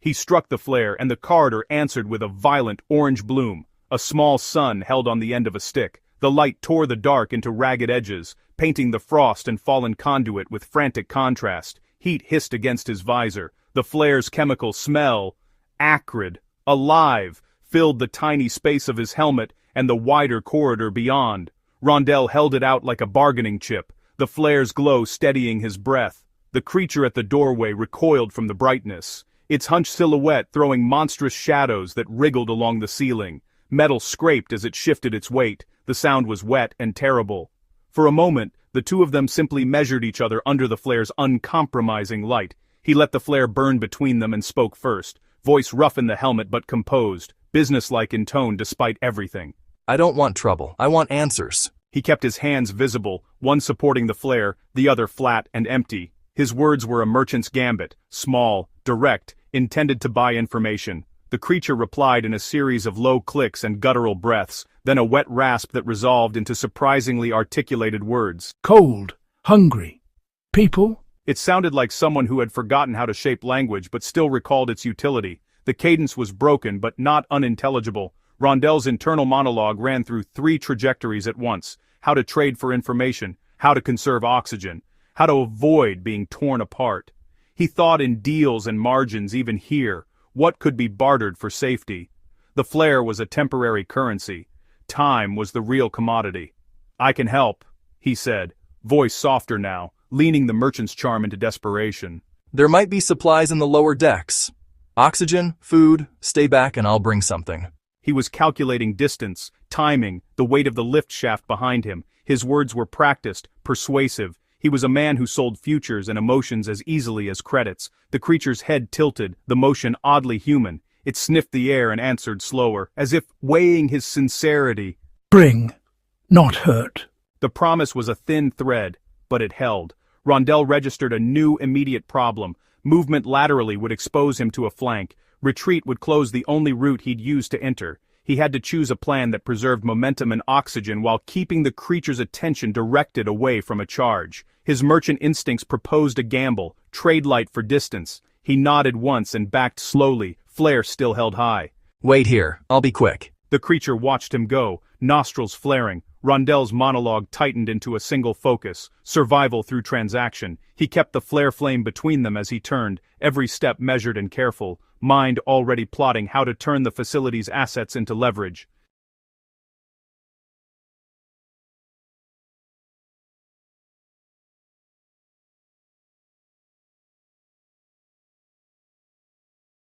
He struck the flare and the corridor answered with a violent orange bloom. A small sun held on the end of a stick. The light tore the dark into ragged edges, painting the frost and fallen conduit with frantic contrast. Heat hissed against his visor. The flare's chemical smell, acrid, alive, filled the tiny space of his helmet and the wider corridor beyond. Rondell held it out like a bargaining chip, the flare's glow steadying his breath. The creature at the doorway recoiled from the brightness, its hunched silhouette throwing monstrous shadows that wriggled along the ceiling. Metal scraped as it shifted its weight. The sound was wet and terrible. For a moment, the two of them simply measured each other under the flare's uncompromising light. He let the flare burn between them and spoke first, voice rough in the helmet but composed, businesslike in tone despite everything. I don't want trouble, I want answers. He kept his hands visible, one supporting the flare, the other flat and empty. His words were a merchant's gambit, small, direct, intended to buy information. The creature replied in a series of low clicks and guttural breaths, then a wet rasp that resolved into surprisingly articulated words. Cold, hungry, people? It sounded like someone who had forgotten how to shape language but still recalled its utility. The cadence was broken but not unintelligible. Rondell's internal monologue ran through three trajectories at once: how to trade for information, how to conserve oxygen, how to avoid being torn apart. He thought in deals and margins even here. What could be bartered for safety? The flare was a temporary currency. Time was the real commodity. I can help, he said, voice softer now, leaning the merchant's charm into desperation. There might be supplies in the lower decks. Oxygen, food, stay back and I'll bring something. He was calculating distance, timing, the weight of the lift shaft behind him. His words were practiced, persuasive. He was a man who sold futures and emotions as easily as credits. The creature's head tilted, the motion oddly human. It sniffed the air and answered slower, as if weighing his sincerity. Bring, not hurt. The promise was a thin thread, but it held. Rondell registered a new immediate problem. Movement laterally would expose him to a flank. Retreat would close the only route he'd used to enter. He had to choose a plan that preserved momentum and oxygen while keeping the creature's attention directed away from a charge. His merchant instincts proposed a gamble, trade light for distance. He nodded once and backed slowly, flare still held high. Wait here, I'll be quick. The creature watched him go, nostrils flaring. Rondell's monologue tightened into a single focus, survival through transaction. He kept the flare flame between them as he turned, every step measured and careful, mind already plotting how to turn the facility's assets into leverage.